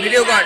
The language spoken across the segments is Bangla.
ভিডিও কর।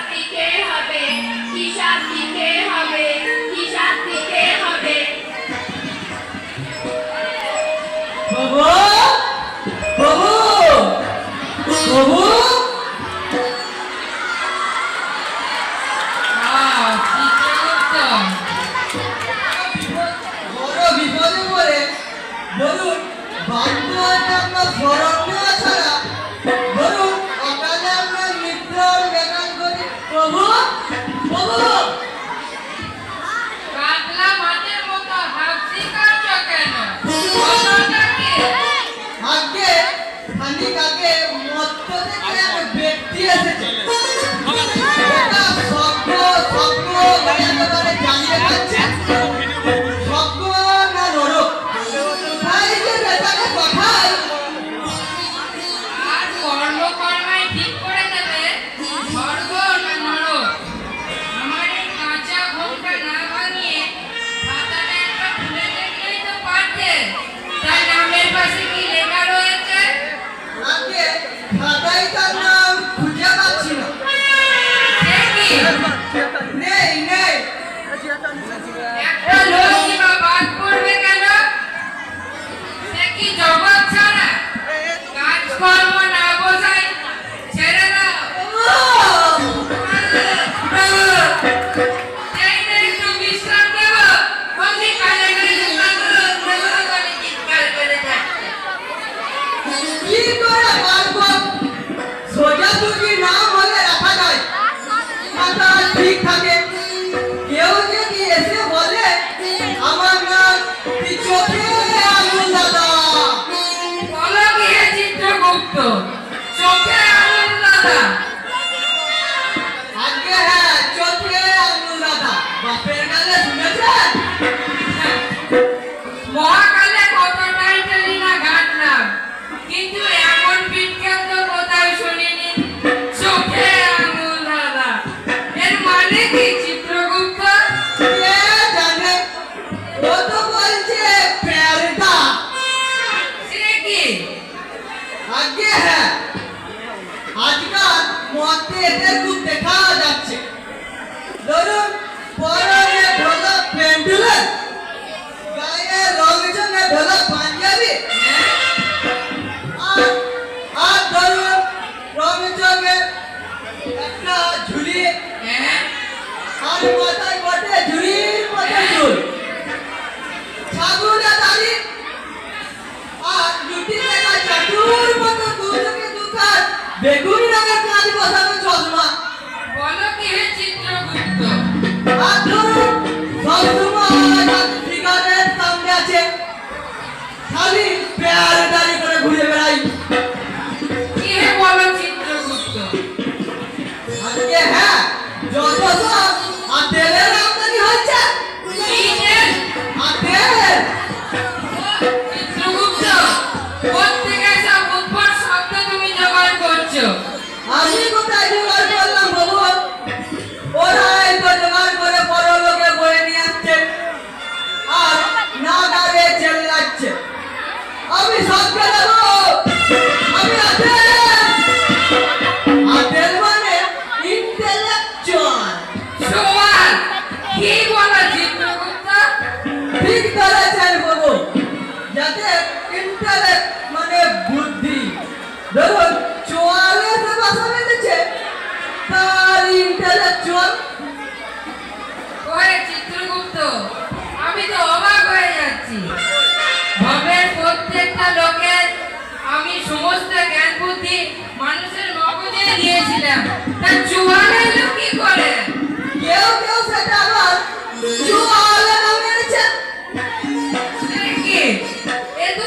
এ তো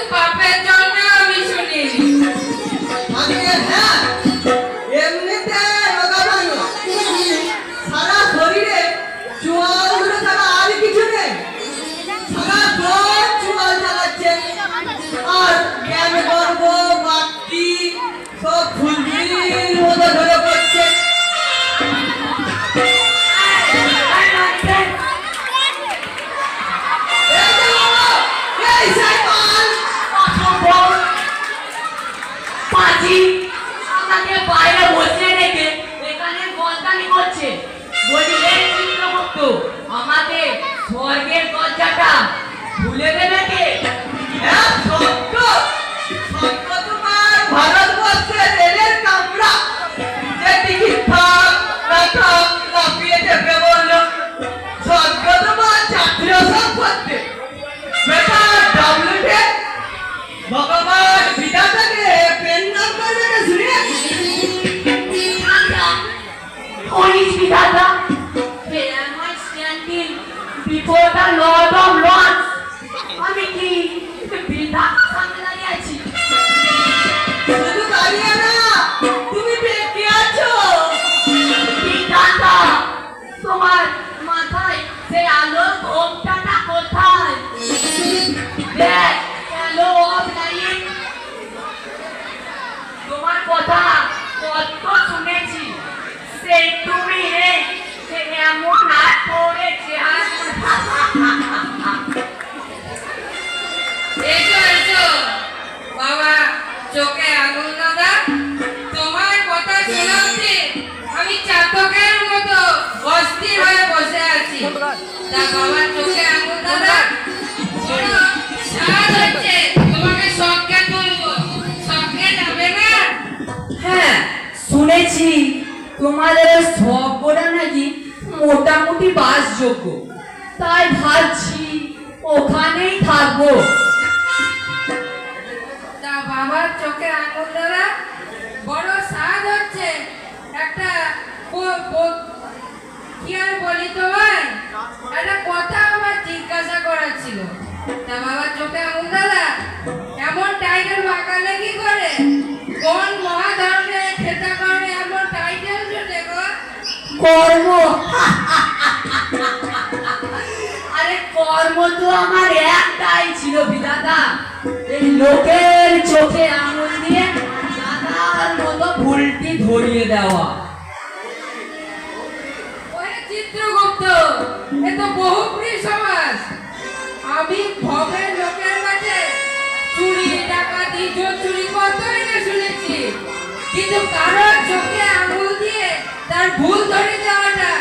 স্বর্গের দরজাটা খুলে দেবে কে? স্বর্গ তোমার ভারতবর্ষের রেলের কামরা, যে টিকিট থাক না থাক লাফিয়ে চেপে বললো স্বর্গ তোমার জাতীয় সম্পত্তি। বেটা ডাব্লিউটে ভগবান বিধাতাকে পেন নাম্বার মেরে শুনিয়ে Only Vidata, when am I standing before the Lord of Lords? আমি কি বিধাতা সামনে দাঁড়িয়ে আছি? শুধু দাঁড়িয়ে না, তুমি বেঁকে আছো। বিধাতা, তোমার মাথায় সেই আলোর ঘোমটাটা কোথায়? দেখ, আলো অফ লাইট। তোমার কথা কত শুনেছি, সেই তুমি নেই, সে এমন হাত পড়েছে এসো বাবা চোখে আগুন দাদা, তোমার কথা শোনাতে আমি চাতকের মতো অস্থির হয়ে বসে আছি। তা বাবা চোখে আগুন দাদা, শোনো, সাজ হচ্ছে তোমাকে সঙ্গে তুলবো, সঙ্গে যাবে না? হ্যাঁ, শুনেছি তোমাদের সবটা নাকি মোটামুটি বাসযোগ্য, তাই ভাবছি ওখানেই থাকবো। তা বাবার চোখে আঙুল দাদা, বড় সাজ হচ্ছে একটা কি আর বলি তোমায়, একটা কথা আমার জিজ্ঞাসা করার ছিল। তা বাবার চোখে আঙুল দাদা, এমন টাইটেল বাঁকালে কি করে? কোন মহাধর্মের খেতা করে এমন টাইটেল জোটে গো? কর্ম। আরে কর্ম তো আমার একটাই ছিল বিধাতা, এই লোকের চোখে আঙুল দিয়ে দাদার মতো ভুলটি ধরিয়ে দেওয়া। ওরে চিত্রগুপ্ত, এ তো বহুব্রী সমাজ। আমি ভবের লোকের কাছে চুরি ডাকাতি জোর চুরি কতই না শুনেছি, কিন্তু কারো চোখে আঙুল দিয়ে তার ভুল ধরে দেওয়াটা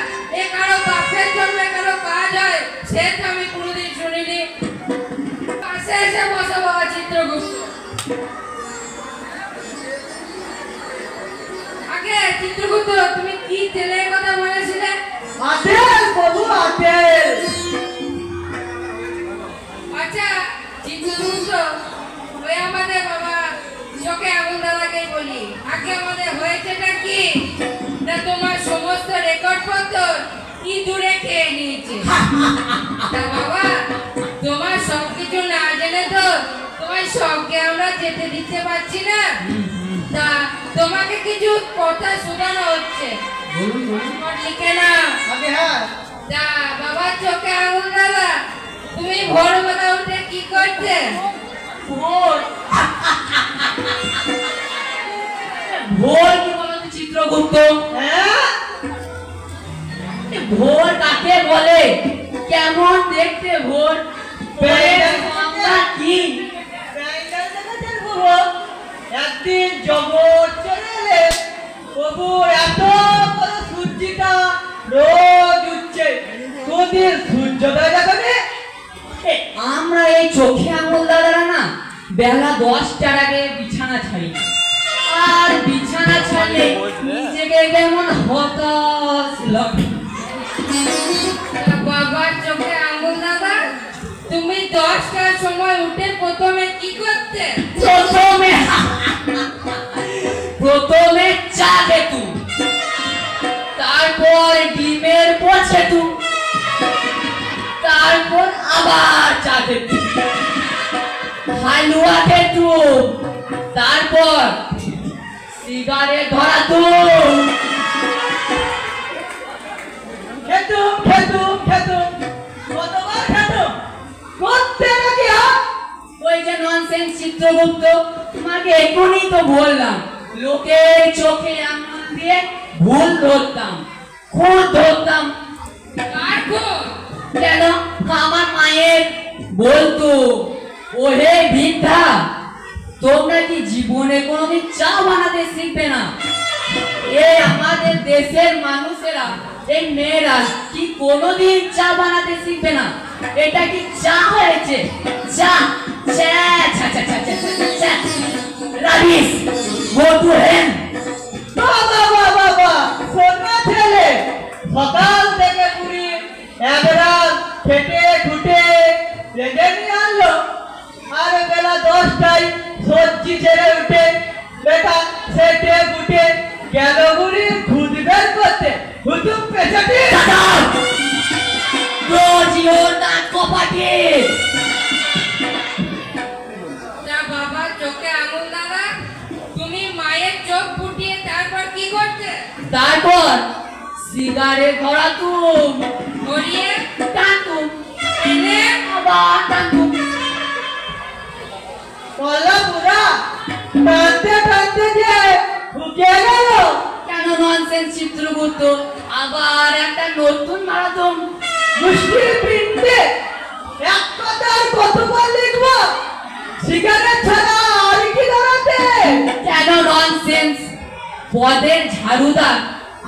এ কারো বাপের জন্য কারো কাজ হয়, সে তো আমি কোনোদিন শুনিনি। পাশে এসে বসো বাবা চিত্রগুপ্ত। আগে চিত্রগুপ্ত, তুমি কি তেলের কথা বলেছিলে? আটেল বাবু আটেল। আচ্ছা চিত্রগুপ্ত, ওই আমাদের বাবা চোখে আগুন দাদাকেই বলি, আগে আমাদের হয়েছেটা কি না, তোমার সমস্ত রেকর্ড পত্র কি দূরে খেয়ে নিয়েছে। তা বাবা তোমার সবকিছু না জেনে তো তোমার সবকে আমরা যেতে দিতে পারছি না। তা তোমাকে কিছু কথা শোনানো হচ্ছে, লিখে না। তা বাবার চোখে আগুন দাদা, তুমি ভোরবেলা উঠে কি করতে? ভোর ভোর কি বলো তো চিত্রগুপ্ত? ভোর কাকে বলে? কেমন দেখতে ভোর? কি একদিন জগৎ চলে এলে প্রভু এত বড় সূর্যটা রোজ উঠছে, তোদের সূর্যোদয় দেখাবে। আমরা এই চোখে আঙুল দাদারা না বেলা 10টার আগে বিছানা ছাড়ি না, আর বিছানা ছাড়লে নিজেকে কেমন হতাশ লাগে। বাবার চোখে আঙুল দাদা, তুমি 10টার সময় উঠে প্রথমে কি করতে? প্রথমে চা খেতু, তারপর ডিমের পচেতু, তারপর আবার চা খেতু, হালুয়া খেতু, তারপর সিগারেট ধরাতু। খেতু খেতু খেতু কতবার খেতু করতে নাকি? ওই যে ননসেন্স চিত্রগুপ্ত, তোমাকে এখনই তো বললাম, লোকের চোখে আঙুল দিয়ে ভুল ধরতাম, খুন ধরতাম। কার খুন? কেন? আমার মায়ের বলতো, ওহে বৃদ্ধা, তোমরা কি জীবনে কোনোদিন চা বানাতে শিখবে না? এই আমাদের দেশের মানুষেরা এই মেয়েরা কি কোনোদিন চা বানাতে শিখবে না? এটা কি চা হয়েছে? চা চা চা চা চা চা চা রাবিশ গো টু হেল। বাবা বাবা বাবা, সোনা ছেলে সকাল থেকে পুরি একরাত খেটে খুটে রেঁধে নিয়ে আনলো, আর বেলা 10টায় সবজি ছেড়ে উঠে বেটা সেটে গুটে গেল বুড়ি খুদ বের করতে হুতুম পেছাটি। রোজ ইওর নাক কপাটে। তা বাবা চোখে আঙুল দাদা, তুমি মায়ের চোখ ফুটিয়ে তারপর কি করতে? তারপর সিগারেট ভরা তুম ধরিয়ে টানতুম এনে আবার টানতুম। বললা বুড়া টানতে টানতে যে ঢুকে গেল। কেন ননসেন্স চিত্রগুপ্ত, আবার একটা নতুন মারাথন। মুশকিল পিনতে এক কথার কতবার লিখবো? সিগারেট ছাড়া আর কি ধরাতে? কেন ননসেন্স, পদের ঝাড়ুদার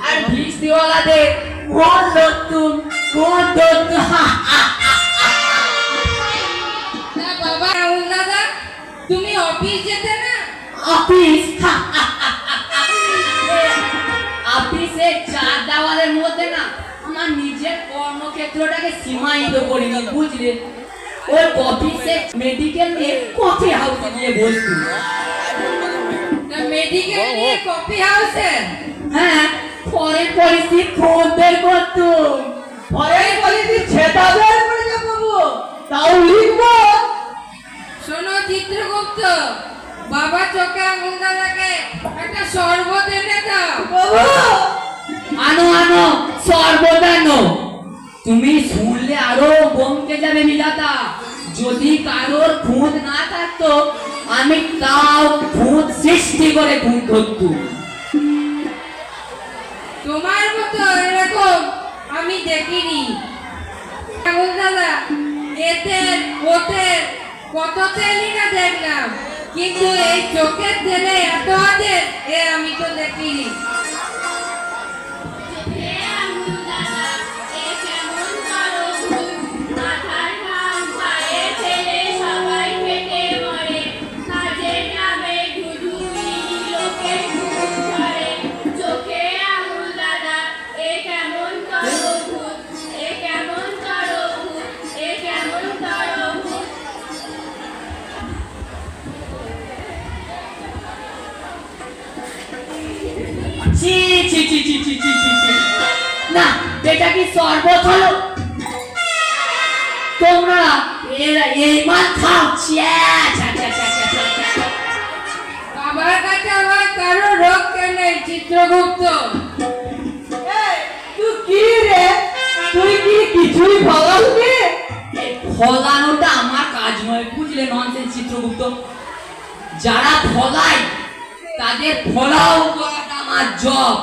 আর ভিস্তিওয়ালাদের কোন নতুন কোন নতুন। তা বাবা আঙুল দাদা, তুমি অফিস যেতে না? অফিস অফিসে চার দেওয়ালের মধ্যে না আমার নিজের কর্মক্ষেত্রটাকে সীমায়িত করিনি, বুঝলে? ওই অফিসে মেডিকেল নিয়ে কফি হাউসে গিয়ে বসতো। তা মেডিকেল নিয়ে কফি হাউসে? হ্যাঁ, পরের পরিস্থিতি খোঁজ বের করতো। পরে বলি তুই ছেটা বের করে যা বাবু, তাও লিখবো। শোনো চিত্রগুপ্ত, বাবা চোখে আঙুল দাদাকে একটা শরবত এনে দাও। বাবু আনো আনো সর্বদানো। তুমি শুনলে আরো বমকে যাবে বিধাতা। যদি কারোর খুঁত না থাকতো আমি তাও খুঁত সৃষ্টি করে খুঁত ধরতুম। তোমার মতো এরকম আমি দেখিনি আঙুল দাদা। এতে ওতে কত তেলই না দেখলাম, কিন্তু এই চোখের তেলে এত আছে এ আমি তো দেখিনি। ছি ছি ছি ছি ছি ছি ছি ছি। না, এটা কি শরবত হলো? তোমরা এরা এই মাল খাও। ছ্যা, ছ্যা, ছ্যা, ছ্যা, ছ্যা, ছ্যা, ছ্যা। বাবার কাছে আমার কারো রোগ নেই চিত্রগুপ্ত। এই, তুই কি রে? তুই কি কিছুই ফলাসনি? এই ফলানোটা আমার কাজ নয়, বুঝলে ননসেন্স চিত্রগুপ্ত। যারা ফলায় তাদের ফলাও করাটা আমার জব।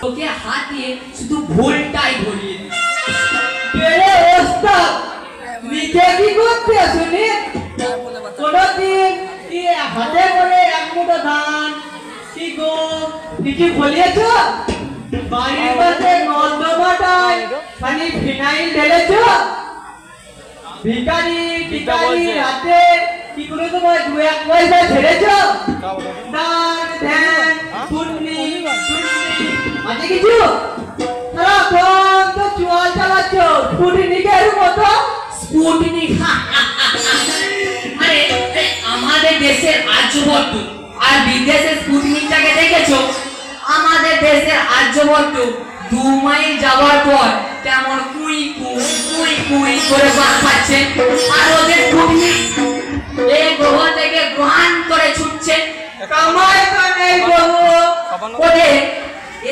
তোকে হাত দিয়ে শুধু ভুলটাই ধরিয়ে দিই। কেড়ে ওস্তাদ নিজে কি করতে শুনি? কোনদিন কি হাতে করে এক মুঠো ধান কি গম কিছু ফলিয়েছ? বাড়ির পাশে নর্দমাটায় খালি ফিনাইল ঢেলেছ? ভিখারি ভিখারি হাতে কি করে তোমার 2-1 পয়সা ছেড়েছ? দান ধ্যান পুণ্যি পুণ্যি আছে কিছু? সারাক্ষণ তো চুয়াল চালাচ্ছ স্পুটনিকের মতো। স্পুটনিক আরে আমাদের দেশের আর্যভট্ট আর বিদেশের স্পুটনিকটাকে দেখেছো? আমাদের দেশের আর্যভট্ট 2 মাইল যাওয়ার পর কেমন কুই কুই কুই কুই করে বাঁক খাচ্ছে, আর ওদের স্পুটনিক এই গ্রহ থেকে গ্রহণ করে ছুটছে। কামাই তো নেই বাবু। ওদের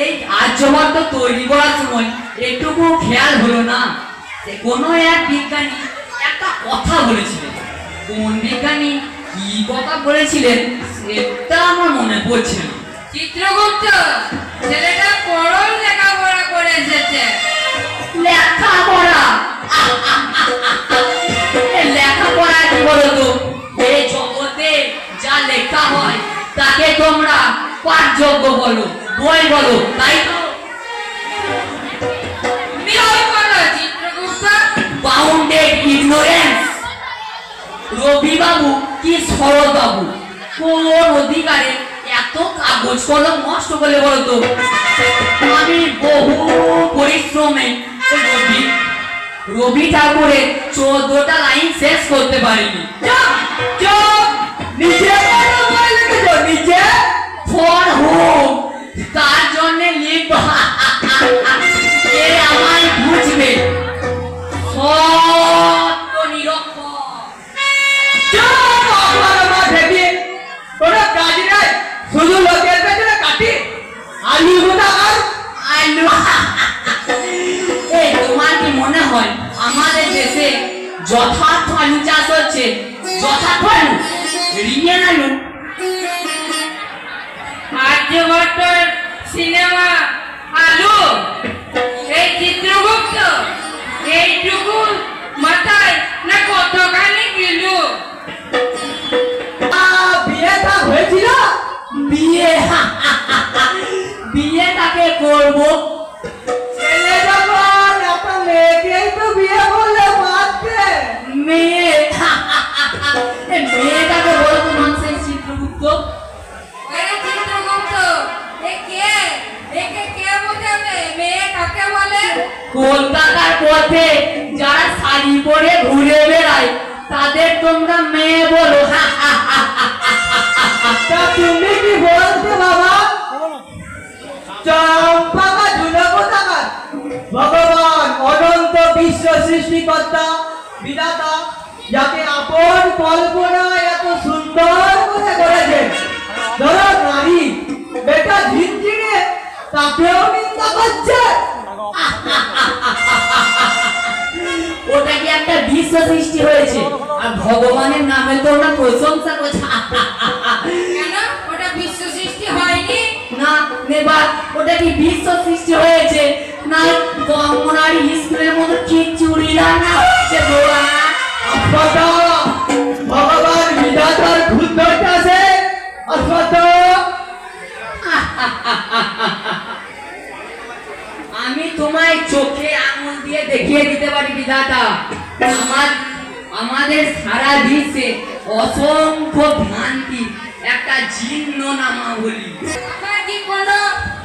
এই আর্যভট্ট তৈরি করার সময় একটুকু খেয়াল হলো না যে কোনো এক বিজ্ঞানী একটা কথা বলেছিলেন। কোন বিজ্ঞানী কি কথা বলেছিলেন সেটা আমার মনে পড়ছে না। চিত্রগুপ্ত, ছেলেটা পড়ল লেখাপড়া করে এসেছে। লেখাপড়া লেখাপড়া কি বলতো? এই জগতে যা লেখা হয় তাকে তোমরা পাঠযোগ্য বলো, বই বলো, তাই তো? রবি বাবু কি শরৎ বাবু কোন অধিকারে এত কাগজ কলম নষ্ট করলে বলতো? আমি বহু পরিশ্রমে রবি ঠাকুরের 14টা লাইন শেষ করতে পারিনি। নিচে ফর হোম তার জন্য লিখব এ আমায় বুঝবে সত্য নিরক্ষর কাজ নাই, শুধু লোকের পেছনে কাটি আলু আলু। এই তোমার কি মনে হয় আমাদের দেশে যথার্থ আলু চাষ হচ্ছে? যথার্থ আলু, রিয়েল আলু? আর্যভট্টর সিনেমা আলু, এই চিত্রগুপ্ত এইটুকু মাথায় না কতখানি কিলো? বিয়েটা হয়েছিল? বিয়ে বিয়ে তাকে করবো ছেলে যখন একটা মেয়েকেই তো বিয়ে করলে মারতে। মেয়ে মেয়েটাকে বলবো মানুষের চিত্রগুপ্ত। আরে চিত্রগুপ্ত, একে কে বোঝাবে? মেয়ে কাকে বলে? কলকাতার পথে যারা শাড়ি পরে ঘুরে বেড়ায় তাদের তোমরা মেয়ে বলো। তা তুমি কি বলতে বাবা? চম্পাকা ঝুলে কোথাকার? ভগবান অনন্ত বিশ্ব সৃষ্টিকর্তা বিধাতা যাকে আপন কল্পনায় এত সুন্দর করে করেছেন, ধরো নারী বেটা ঝিনঝিনে তাকেও নিন্দা করছে। ওটা কি একটা বিশ্ব সৃষ্টি হয়েছে আর ভগবানের নামে তোমরা প্রশংসা করছো? কেন ওটা বিশ্ব সৃষ্টি হয়নি? না নেবার ওটা কি বিশ্ব সৃষ্টি হয়েছে না গঙ্গনারী স্কুলের মতো খিচুড়ি রান্না হচ্ছে গোয়া? ভগবান বিধাতার ক্ষুদ্রতা আছে অশ্বত। আমি তোমায় চোখে আঙুল দিয়ে দেখিয়ে দিতে পারি বিধাতা, আমাদের সারা বিশ্বে অসংখ্য ভ্রান্তি একটা জীর্ণ নামাবলী। আমার কি কোনো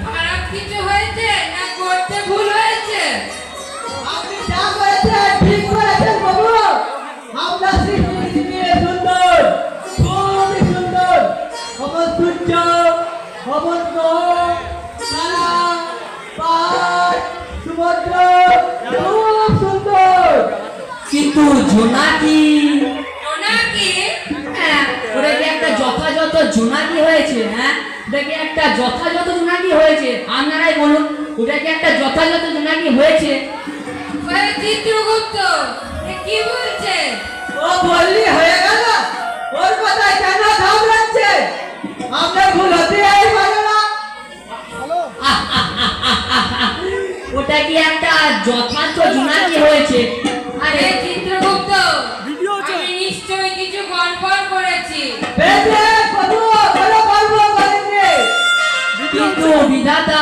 খারাপ কিছু হয়েছে না করতে ভুল হয়েছে? আপনি যা করেছেন ঠিক করেছেন বাবু। আমরা সৃষ্টি সুন্দর, খুবই সুন্দর। অমর সূর্য, অমর গ্রহ, তারা, পাহাড়, সমুদ্র খুব সুন্দর। কিন্তু জোনাকি জোনাকি? হ্যাঁ, ওটা কি একটা যথাযথ জোনাকি হয়েছে? হ্যাঁ, ওটা কি একটা যথাযথ জোনাকি হয়েছে? আপনারাই বলুন, ওটা কি একটা যথাযথ জোনাকি হয়েছে? আরে চিত্রগুপ্ত, এ কি বলছে? ও বললি হয়ে গেল? ওর কথায় কেন ঘাবড়াচ্ছে? আমরা ভুল হতেই পারে না। ওটা কি একটা যথার্থ জোনাকি হয়েছে? আরে চিত্রগুপ্ত, আমি নিশ্চয়ই কিছু গড়বড় করেছি। বেঁচে কত ভালো গল্প করেছে। কিন্তু বিধাতা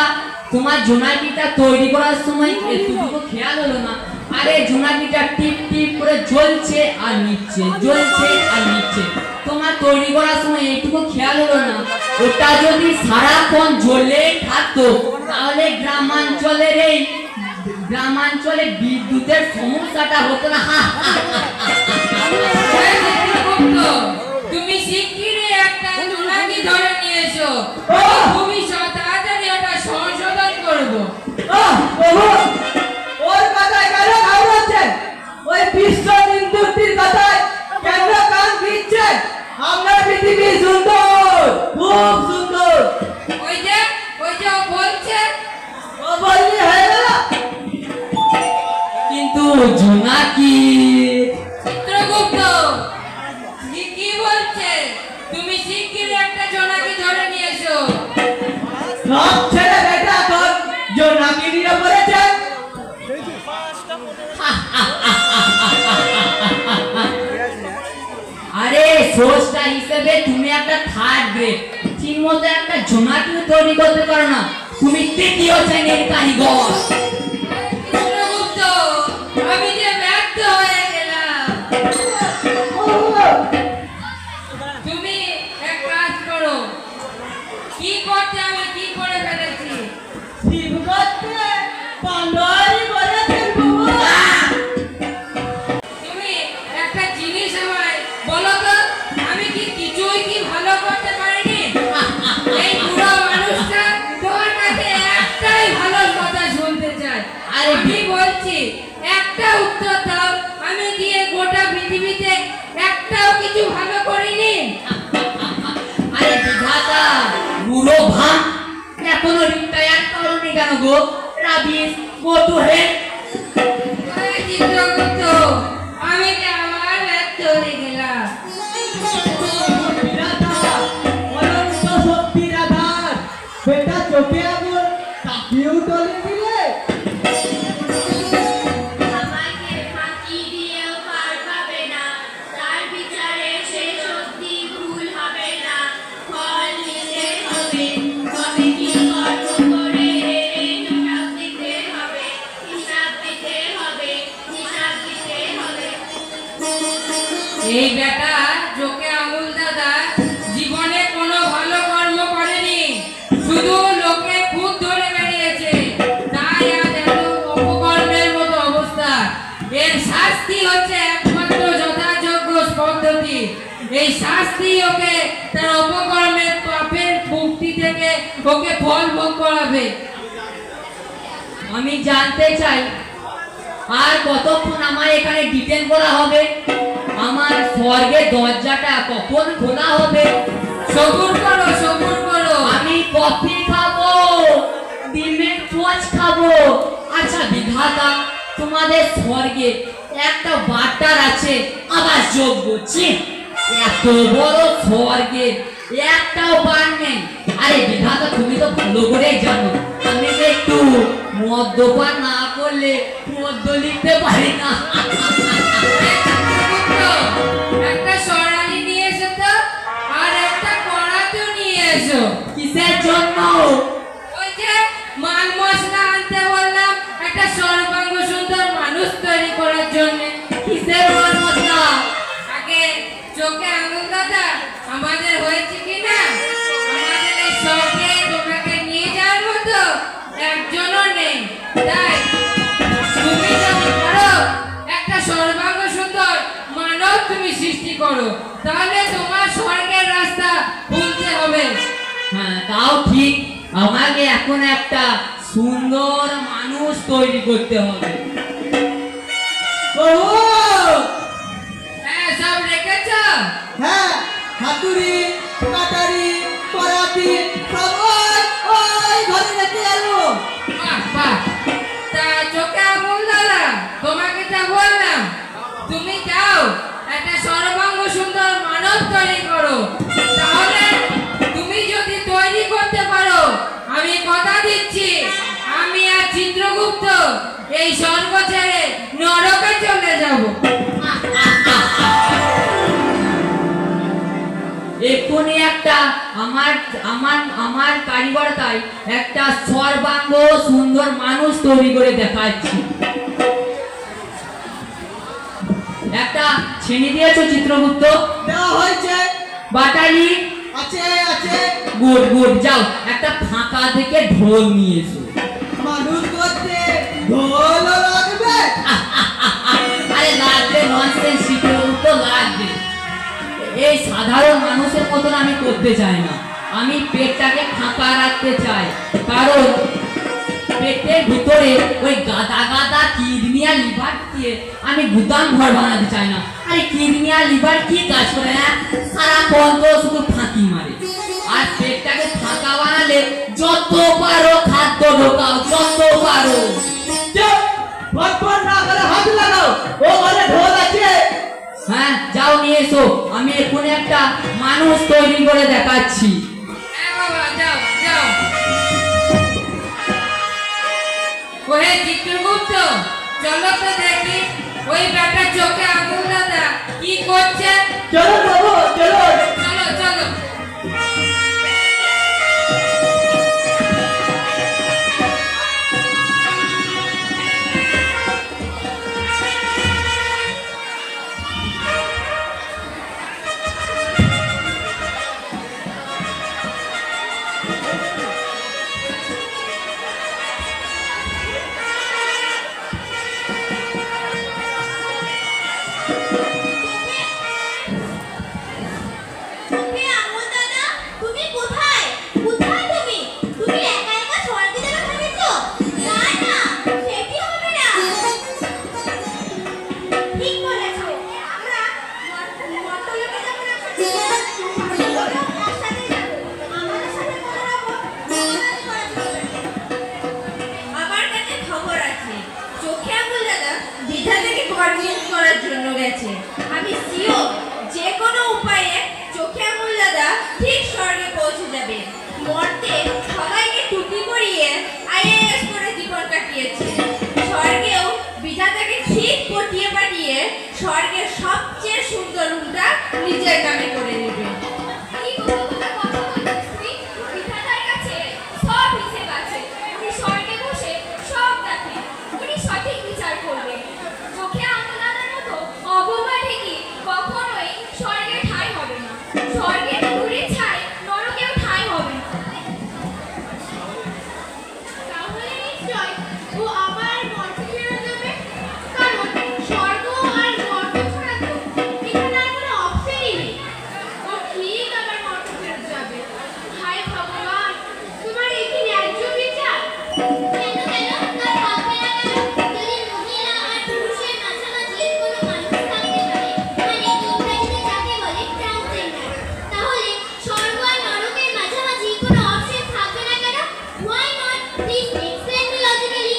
তোমার জোনাকিটা তৈরি করার সময় এতটুকু খেয়াল হলো না? আরে জোনাকিটা টিপ টিপ করে জ্বলছে আর নিচ্ছে, জ্বলছে আর নিচ্ছে, তোমার তৈরি করার সময় এইটুকু খেয়াল হলো না? ওটা যদি সারাক্ষণ জ্বলেই থাকতো তাহলে গ্রামাঞ্চলে বিদ্যুতের সমস্যাটা হতো না। আরে চিত্রগুপ্ত, তুমি শিগগিরই একটা জোনাকি ধরে নিয়ে এসো। খুবই তাড়াতাড়ি ওটা সংশোধন করবো। প্রভু, ওর কথায় কেন ঘাবড়াচ্ছেন? ওই বিশ্ব বিদ্যুতির কথায় কেন কান দিচ্ছেন? আমরা পৃথিবী সুন্দর, খুব সুন্দর। ওই যে ও বলছে। ও বললি হয়ে গেল? কিন্তু জোনাকি চিত্রগুপ্ত কি বলছে? তুমি শিগগিরই একটা জোনাকি ধরে নিয়ে এসো। সব ছেলে বেটা তোর জোনাকি নিয়ে পড়েছে। আরে সোর্সটা হিসেবে তুমি একটা থার্ড গ্রেড, ঠিক মতো একটা জোনাকি তৈরি করতে পারো না, তুমি তৃতীয় শ্রেণীর কারিগর। চিত্রগুপ্ত, আমি যে ব্যর্থ হয়ে গেলাম। পৃথিবীতে একটাও কিছু ভালো করিনি? আরে বিধাতা, বুড়ো ভাম, এখনো রিটায়ার করনি কেন গো? Rubbish, go to head. ওরে চিত্রগুপ্ত, আমি যে আমার ব্যর্থ হয়ে গেলাম। বিধাতা, অনন্ত শক্তির আধার, বেটা চোখে আগুন তাকেও টলে দিলে। আমাকে ফাঁকি দিয়েও পার পাবে না, তার বিচারে সে সত্যি ভুল হবে না। ফল নিতে হবে, তবে কি কর্ম করে হিসাব দিতে হবে, হিসাব দিতে হবে, হিসাব দিতে হবে। এই বেটা চোখে আঙুল দাদা জীবনে কোনো ভালো কর্ম করেনি, শুধু লোকে খুব ধরে বেরিয়েছে, তাই আজ এত অপকর্মের মতো অবস্থা। এর শাস্তি হচ্ছে একমাত্র যথাযোগ্য পদ্ধতি। এই শাস্তি ওকে তার অপকর্মের পাপের মুক্তি থেকে ওকে ফল ভোগ করাবে। আমি জানতে চাই আর কতক্ষণ আমার এখানে ডিটেন করা হবে? আমার স্বর্গের দরজাটা কখন খোলা হবে? সবুর করো, সবুর করো। আমি কফি খাবো, ডিমের পোচ খাবো। আচ্ছা বিধাতা, তোমাদের স্বর্গে একটা বাটার আছে আবার যোগ্য, এত বড় স্বর্গে একটাও বার নেই। আরে বিধাতা, তুমি তো ভালো করেই জানো আমি যে একটু মদ্যপান না করলে মদ্য লিখতে পারি না। একটা সরালি নিয়ে এসো তো, আর একটা কড়াইও নিয়ে এসো। কিসের জন্য? ওই যে মাল মশলা আনতে বললাম, একটা সর্বাঙ্গ সুন্দর মানুষ তৈরি করার জন্য। কিসের মাল মশলা? আগে চোখে আঙুল দাদা, আমাদের হয়েছে কি না? আমাদের এই শখে তোমাকে নিয়ে যাওয়ার মতো একজনও নেই, তাই তুমি যদি পারো একটা সর্বাঙ্গ সুন্দর মানব তুমি সৃষ্টি করো, তাহলে তোমার স্বর্গের রাস্তা খুলতে হবে। হ্যাঁ, তাও ঠিক। আমাকে এখন একটা সুন্দর মানুষ তৈরি করতে হবে। ওহো, হ্যাঁ, সব রেখেছ? হ্যাঁ, হাতুড়ি, কাটারি, করাতি সব ওই ঘরে রেখে এলো। বাহ বাহ, তা চোখে আঙুল দাদা, তোমাকে যা বললাম তুমি যাও একটা সর্বাঙ্গ সুন্দর মানব তৈরি করো, তাহলে তুমি যদি তৈরি করতে পারো আমি কথা দিচ্ছি আমি আর চিত্রগুপ্ত এই স্বর্গ ছেড়ে নরকে চলে যাব। এক্ষুনি একটা আমার আমার আমার কারিগরতায় একটা সর্বাঙ্গ সুন্দর মানুষ তৈরি করে দেখাচ্ছি। একটা ছেনি দিয়েছো চিত্রগুপ্ত? দেওয়া হয়েছে। বাটালি আছে আছে। গুড গুড, যাও একটা ফাঁকা থেকে ঢোল নিয়ে এসো। মানুষ করতে ঢোলও লাগবে। আরে লাগবে, ননসেন্স চিত্রগুপ্ত, লাগবে। এই সাধারণ মানুষের মতন আমি করতে চাই না, আমি পেটটাকে ফাঁকা রাখতে চাই, কারণ পেটের ভিতরে ওই গাদা গাদা কিডনি আর লিভার দিয়ে আমি গুদাম ঘর বানাতে চাই না। আরে কিডনি আর লিভার কি কাজ করে? হ্যাঁ, সারাক্ষণ তো শুধু ফাঁকি মারে। আর পেটটাকে ফাঁকা বানালে যত পারো খাদ্য ঢোকাও, যত পারো। চুপ, ফটফট না করে হাত লাগাও, ও ঘরে ঢোল আছে। হ্যাঁ, যাও নিয়ে এসো, আমি এক্ষুনি একটা মানুষ তৈরি করে দেখাচ্ছি। হ্যাঁ বাবা, যাও যাও। ওহে চিত্রগুপ্ত, চলো তো দেখি ওই বেটা চোখে আঙুল দাদা কি করছে। চলো বাবু, চলো। চলো চলো। স্বর্গের সবচেয়ে সুন্দর রুমটা নিজের নামে করে নেবে। কি কথা বলছিস তুই? বিধাতার কাছে সব হিসেব আছে। উনি স্বর্গে বসে সব দেখেন। উনি সঠিক বিচার করবেন। চোখে আঙুল লাগার মতো অবমানে কি কখনোই স্বর্গে ঠাঁই হবে না। স্বর্গে দূরে ছাই নরকেও ঠাঁই হবে না। তাহলে নিশ্চয় ও আবার মর্তে ফেরত যাবে। কারণ স্বর্গ আর মর্ত ছাড়া তো এখানে আর কোনো অপশনই নেই। ও ঠিক আবার মর্তে ফেরত যাবে। হায় ভগবান, তোমার এই কি ন্যায্য বিচার? কেন তার ভাববে না কেন? যদি মহিলা আর পুরুষের মাঝামাঝি কোনো মানুষ থাকতে পারে, মানে ইংরেজিতে যাকে বলে ট্রান্সজেন্ডার, তাহলে স্বর্গ আর নরকের মাঝামাঝি কোনো অপশন থাকবে না কেন? Why not? Please explain me logically.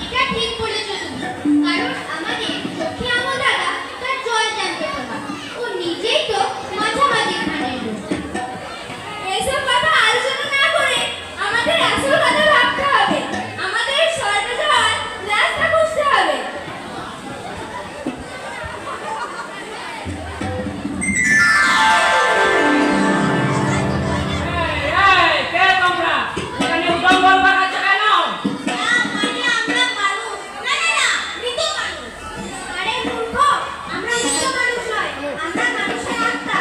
এটা ঠিক বলেছো তুমি। কারণ আমাদের চোখে আঙুল দাদা তার জয় জানতে পারে। ও নিজেই তো মাঝামাঝি খানের লোক। এসব কথা আলোচনা না করে আমাদের আসল কথা ভাবতে হবে। আমাদের স্বর্গে যাওয়ার রাস্তা খুঁজতে হবে। এই কে তোমরা? এখানে উদম্বল বানাচ্ছ কেন? না মানে আমরা মানুষ। না মৃত মানুষ। আরে মূর্খ, আমরা মৃত মানুষ নয়, আমরা মানুষের আত্মা।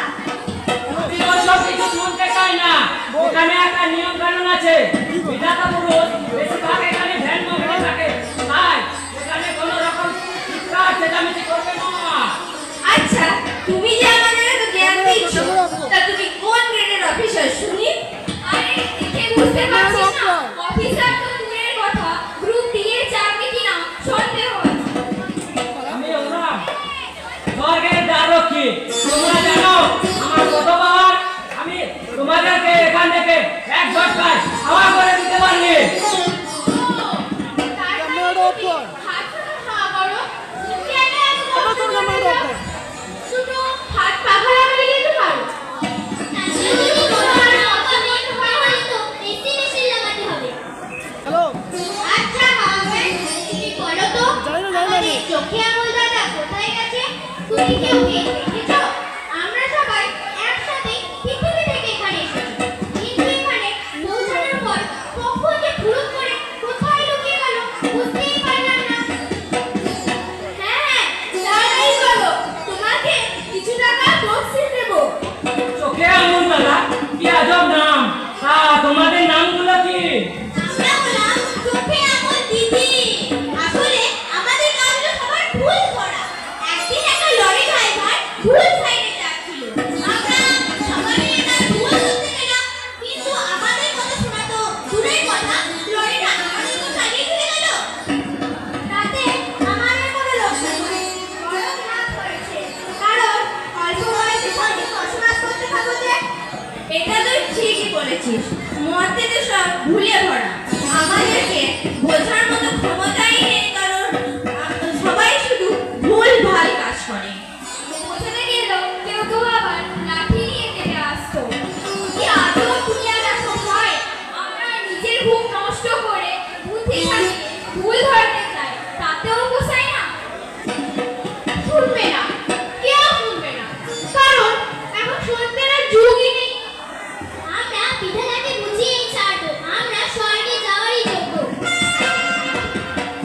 আমি ওসব কিছু শুনতে চাই না। এখানে একটা নিয়ম কানুন আছে। বিধাতা পুরুষ বেশিরভাগ এখানে ধ্যান মগ্নে থাকে। তাই এখানে কোনো রকম চিৎকার চেঁচামেচি করবে না। আচ্ছা, তুমি যে আমাদের এত জ্ঞান দিচ্ছ, তা তুমি কোন গ্রেডের অফিসার শুনি? আরে দেখে বুঝতে পারছিস না? অফিসার তো দূরের কথা, গ্রুপ ডি এর চাকরি কিনা সন্দেহ আছে। আমি ওনার স্বর্গের দ্বাররক্ষী। তোমরা জানো আমার কত পাওয়ার? আমি তোমাদেরকে এখান থেকে এক ঝটকায় হাওয়া করে দিতে পারি। শুধু হাত পাখা লাগালে কিন্তু পারো। আচ্ছা হবে, তুমি বলো তো আমাদের চোখে আঙুল দাদা কোথায় গেছে? তুমি কেউ কি দেখেছো? আমরা সবাই একসাথে পৃথিবী থেকে এখানে এসেছি, কিন্তু এখানে পৌঁছানোর পর কখন যে ফুরুত করে কোথায় লুকিয়ে গেল বুঝতেই পারলাম না। হ্যাঁ, তাই বলো, তোমাকে কিছু টাকা বকশিশ দেবো। চোখে আঙুল দাদা, কি আজব নাম। তা তোমাদের নামগুলো কি? আমরা হলাম চোখে আঙুল দিদি। আসলে আমাদের কাজটা সবার ভুল করা। একদিন একটা লরি ড্রাইভার ভুল সাইডে যাচ্ছিল। আমরা সবাই তার ভুল ধরতে গেলাম, কিন্তু আমাদের কথা শোনা তো দূরের কথা, লরিটা আমাদের তো সাইডে চলে গেল। তাতে আমাদের কোনো লোকসান হয়নি, বরং লাভ হয়েছে। কারণ অল্প বয়সে সঙ্গে বসবাস করতে পারবো যে। এটা তুই ঠিকই বলেছিস। মর্তে তো সব ভুলে ভরা। আমাদেরকে বোঝার মতো ক্ষমতাই নেই, কারণ সবাই শুধু ভুল ভাল কাজ করে। বোঝাতে গেলেও কেউ কেউ আবার লাঠি নিয়ে কেটে আসতো। কি আজব দুনিয়াটা সময়! আমরা নিজের ঘুম নষ্ট করে বুদ্ধি খাটিয়ে ভুল ধরতে চাই, তাতেও পোষায় না। শুনবে না, কেউ শুনবে না, কারণ এখন সত্যের আর যুগই নেই। আমরা বিধাতাকে বুঝিয়েই ছাড়বো, আমরা স্বর্গে যাওয়ারই যোগ্য।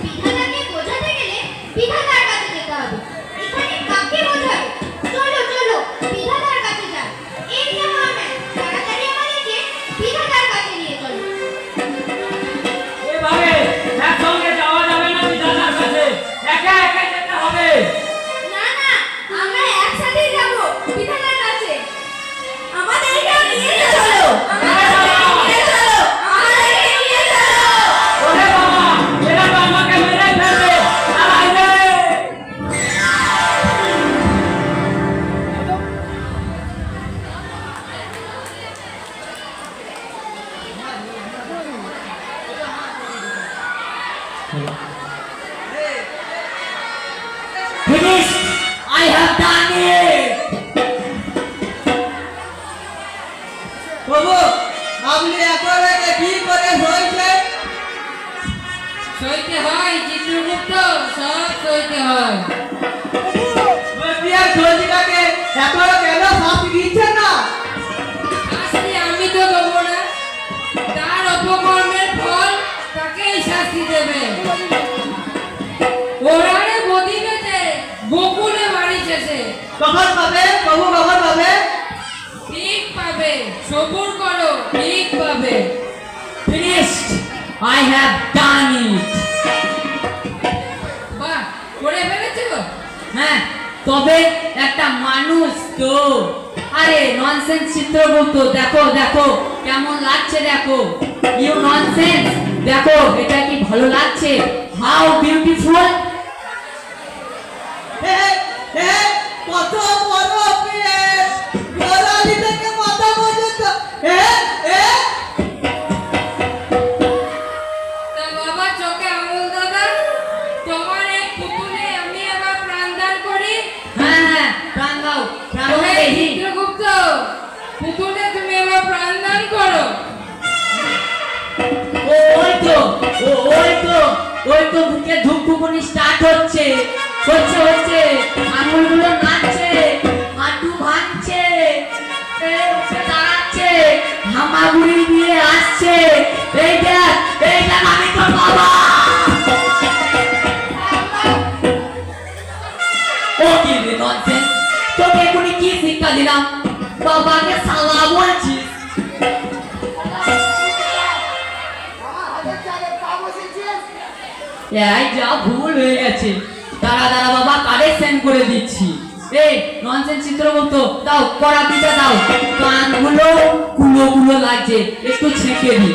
বিধাতাকে বোঝাতে গেলে বিধাতার কাছে যেতে হবে। এখানে কাকে বোঝাবে? চলো চলো বিধাতার কাছে যাই। এই যে মহারাজ, তাড়াতাড়ি আমাদেরকে বিধাতার কাছে নিয়ে চলো। এভাবে একসঙ্গে যাওয়া যাবে না বিধাতার কাছে। একা একা যেতে হবে। না না, আমরা একসাথেই যাব বিধাতার কাছে। আমাদেরকে নিয়ে চলো, আমাদেরকে নিয়ে চলো, আমাদেরকে নিয়ে চলো। ওরে বাবা, এরা তো আমাকে মেরে ফেলবে। দাঁড়াই রে। Finished! I have done it! প্রভু, আপনি এত রেগে কি করে হয়েছে? সইতে হয় চিত্রগুপ্ত, সব সইতে হয়। বলছি আর দর্জিটাকে এখনো কেন শাস্তি দিচ্ছেন না? শাস্তি আমি তো দেবো না, তার অপকর্মের ফল তাকেই শাস্তি দেবে। ওরারে বদি বেঁধে গোকুলে বাড়ি শেষে কখন পাবে প্রভু, কখন পাবে? ঠিক পাবে, সবুর করো, ঠিক পাবে। Finished. I have done it. বাহ, করে ফেলেছো? হ্যাঁ, তবে একটা মানুষ তো। আরে ননসেন্স চিত্রগুপ্ত, দেখো দেখো কেমন লাগছে দেখো। ইউ ননসেন্স, দেখো এটা কি ভালো লাগছে? How beautiful. কত বড় পেট, গোড়ালি থেকে মাথা পর্যন্ত। তা বাবা চোখে আঙুল দাদা, তোমার এই পুতুলে আমি এবার প্রাণদান করি। হ্যাঁ হ্যাঁ, প্রাণ দাও, প্রাণ দাও ওহে দেখি। চিত্রগুপ্ত, পুতুলে তুমি এবার প্রাণদান করো। ওই তো, ওই তো বুকে ধুকধুকুনি স্টার্ট হচ্ছে, হচ্ছে আঙুলগুলো নাচছে, হাঁটু ভাঙছে, উঠে দাঁড়াচ্ছে, হামাগুড়ি দিয়ে আসছে। এইটা আমি তো বাবা। ও কি রে ননসেন্স, তোকে এখনই কি শিক্ষা দিলাম? বাবাকে সালা বলছিস? এই যা ভুল হয়ে গেছে, দাঁড়া দাঁড়া বাবা, কারেকশন করে দিচ্ছি। এই ননসেন্স চিত্রগুপ্ত, দাও কড়াতিটা দাও, কানগুলো কুলো কুলো লাগছে, একটু ছেঁকে দি।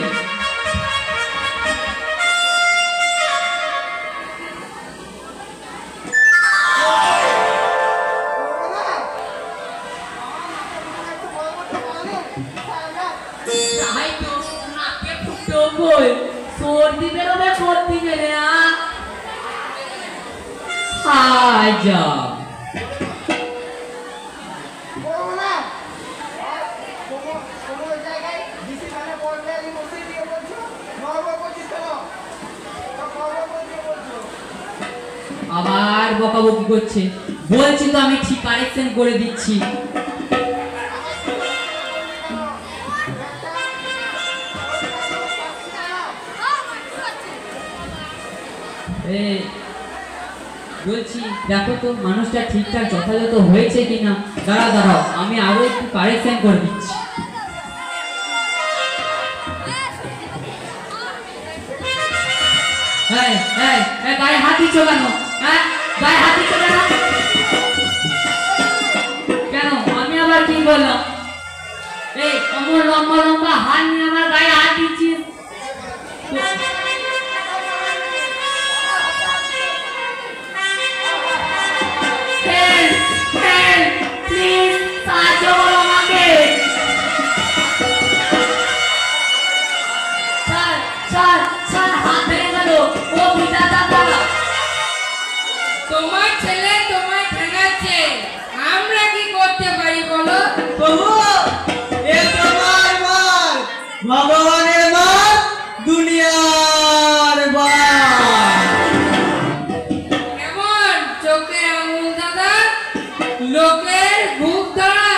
তাই তো নাকে ফুটো বই, সর্দি বেরোবে করতে গেলে। যা আবার বকাবকি করছে, বলছি তো আমি ঠিক কারেকশন করে দিচ্ছি। এই বলছি দেখো তো মানুষটা ঠিকঠাক যথাযথ হয়েছে কিনা। দাঁড়াও আমি আরো একটু কারেকশন করে দিচ্ছি। গায়ে হাত দিচ্ছ কেন? হ্যাঁ, গায়ে হাত দিচ্ছ কেন? কেন আমি আবার কি বললাম? এই অমর লম্বা লম্বা হাত নিয়ে আমার গায়ে হাত দিচ্ছিস? তোমার ছেলে তোমায় ঠেঙাচ্ছে, আমরা কি করতে পারি বলো? প্রভু, এ তোমার মার, ভগবানের মার, দুনিয়ার মার। কেমন চোখে আঙুল দাদা, লোকের বুক ধরা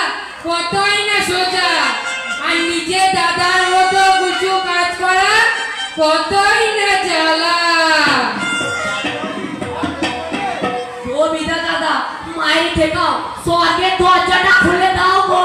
কতই না সোজা, আর নিজে দাদার মতো কিছু কাজ করা কতই না জ্বালা। ও বিদা দাদা, মায়ের ঠেকাও, স্বর্গের দরজাটা খুলে দাও গো।